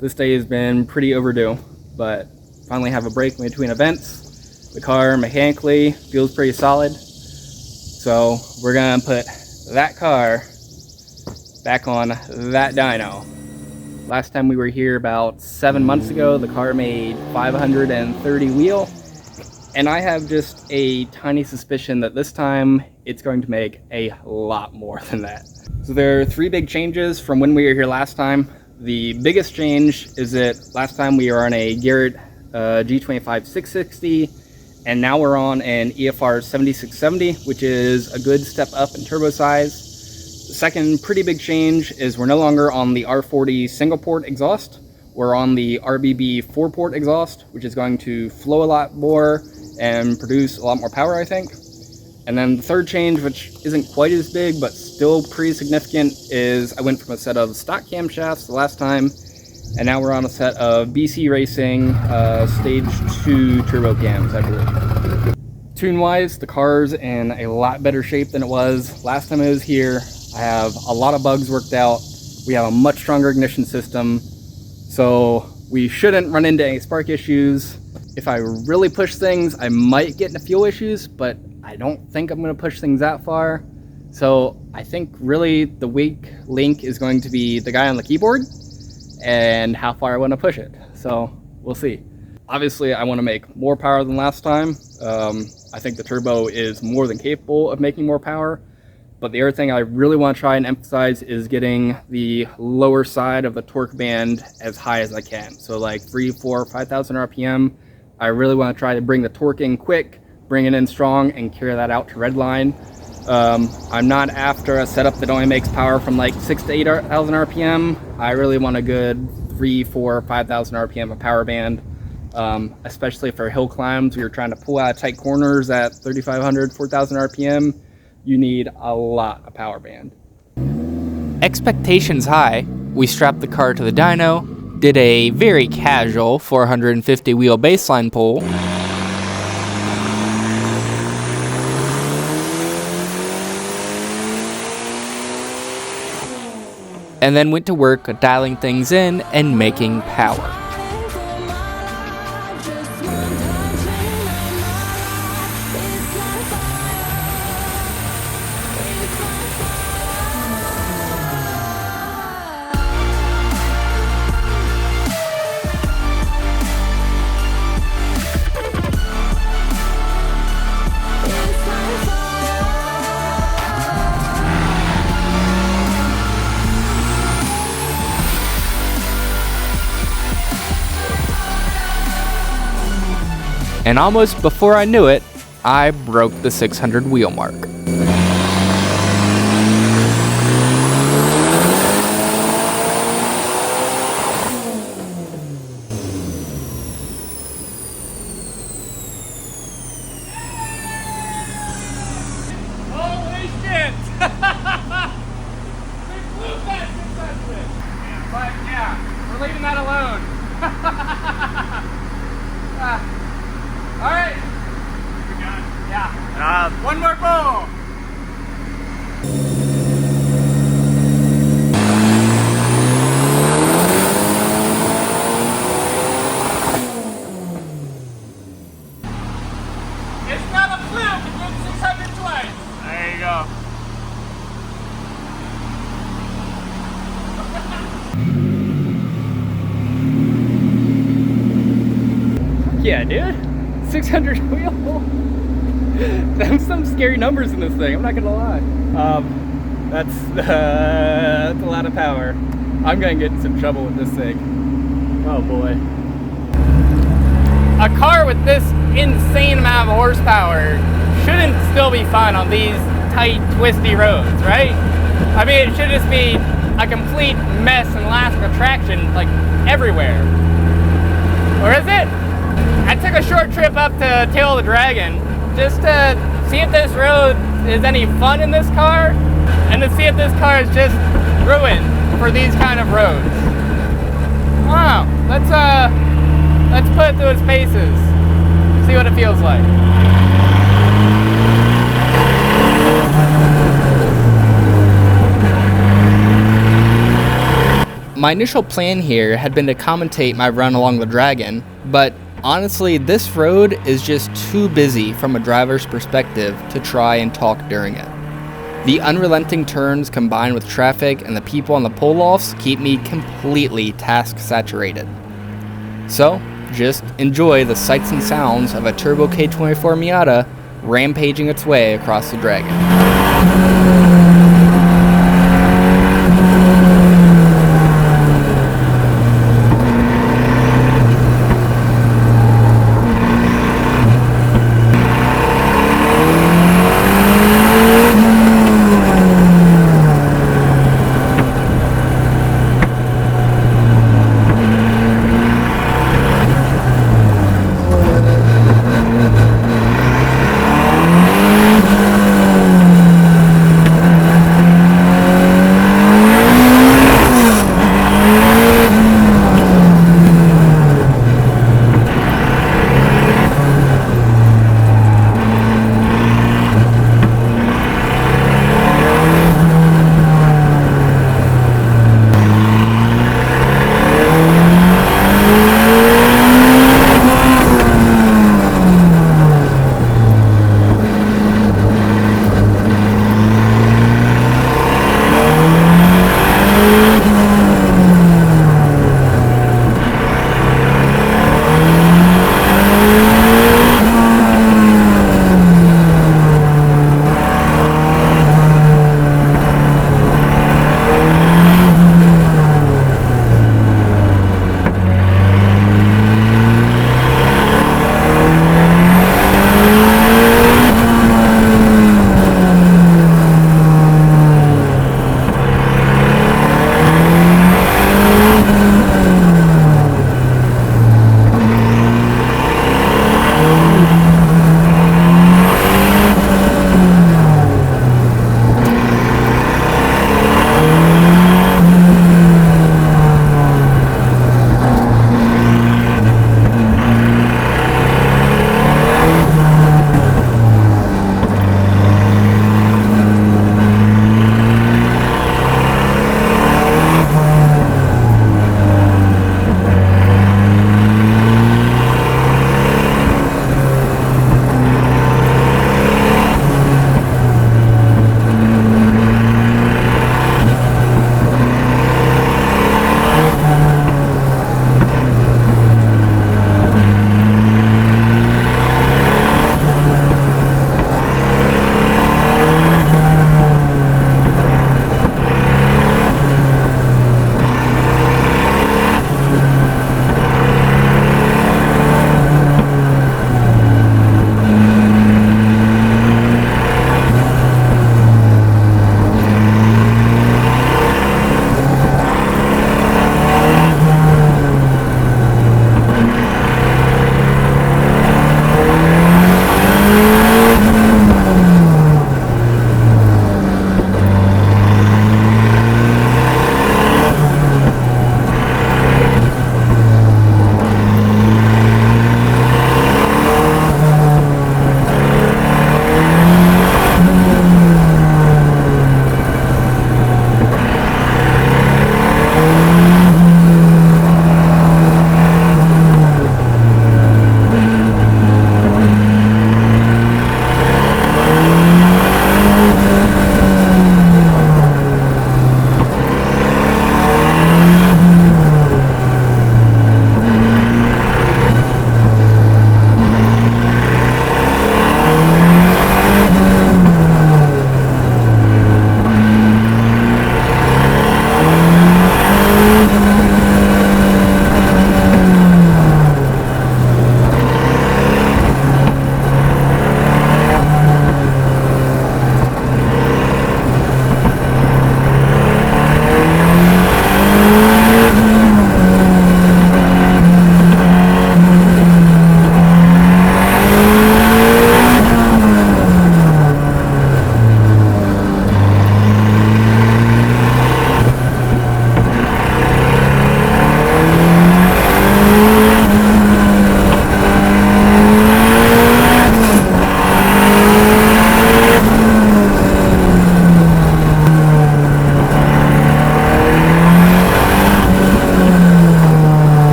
This day has been pretty overdue, but finally have a break in between events. The car mechanically feels pretty solid, so we're gonna put that car back on that dyno. Last time we were here about 7 months ago, the car made 530 wheel, and I have just a tiny suspicion that this time it's going to make a lot more than that. So there are 3 big changes from when we were here last time. The biggest change is that last time we were on a Garrett G25 660, and now we're on an EFR 7670, which is a good step up in turbo size. The second pretty big change is we're no longer on the R40 single port exhaust. We're on the RBB 4-port exhaust, which is going to flow a lot more and produce a lot more power, I think. And then the third change, which isn't quite as big but still pretty significant, is I went from a set of stock camshafts the last time, and now we're on a set of BC Racing Stage 2 turbo cams, I believe. Tune-wise, the car's in a lot better shape than it was last time I was here. I have a lot of bugs worked out. We have a much stronger ignition system, so we shouldn't run into any spark issues. If I really push things, I might get into fuel issues, but I don't think I'm going to push things that far. So I think really the weak link is going to be the guy on the keyboard and how far I want to push it. So we'll see. Obviously I want to make more power than last time. I think the turbo is more than capable of making more power. But the other thing I really want to try and emphasize is getting the lower side of the torque band as high as I can. So like 3, 4, 5,000 RPM. I really want to try to bring the torque in quick, bring it in strong, and carry that out to redline. I'm not after a setup that only makes power from like 6,000 to 8,000 RPM. I really want a good 3, 4, 5,000 RPM of power band, especially for hill climbs. You're trying to pull out of tight corners at 3,500, 4,000 RPM. You need a lot of power band. Expectations high, we strapped the car to the dyno, did a very casual 450 wheel baseline pull, and then went to work dialing things in and making power. And almost before I knew it, I broke the 600 wheel mark. Holy shit! We blew that 600! But yeah, we're leaving that alone. All right. We're done. Yeah. One more pull. It's not a fluke. It did 600 twice. There you go. Yeah, dude. 600 wheel. There's some scary numbers in this thing, I'm not gonna lie. That's a lot of power. I'm gonna get in some trouble with this thing. Oh boy. A car with this insane amount of horsepower shouldn't still be fun on these tight, twisty roads, right? I mean, it should just be a complete mess and lack of traction, like, everywhere. Or is it? I took a short trip up to Tail of the Dragon just to see if this road is any fun in this car, and to see if this car is just ruined for these kind of roads. Wow, let's put it through its paces, see what it feels like. my initial plan here had been to commentate my run along the Dragon, but honestly, this road is just too busy from a driver's perspective to try and talk during it. The unrelenting turns combined with traffic and the people on the pull-offs keep me completely task-saturated. So, just enjoy the sights and sounds of a Turbo K24 Miata rampaging its way across the Dragon.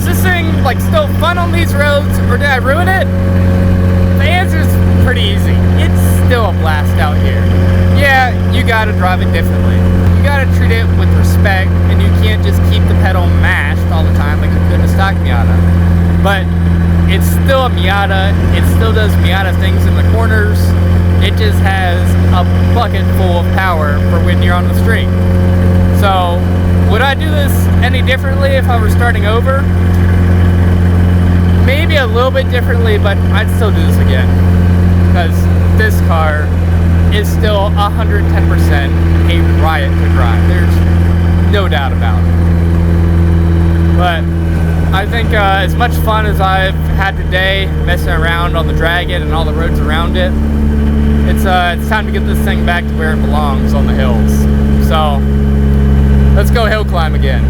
is this thing like still fun on these roads, or did I ruin it? The answer's pretty easy. It's still a blast out here. Yeah, you gotta drive it differently. You gotta treat it with respect, and you can't just keep the pedal mashed all the time like you could in a stock Miata. But it's still a Miata. It still does Miata things in the corners. It just has a bucket full of power for when you're on the street. So, would I do this any differently if I were starting over? Maybe a little bit differently, but I'd still do this again. Because this car is still 110% a riot to drive. There's no doubt about it. But I think as much fun as I've had today messing around on the Dragon and all the roads around it, it's time to get this thing back to where it belongs, on the hills. So let's go hill climb again.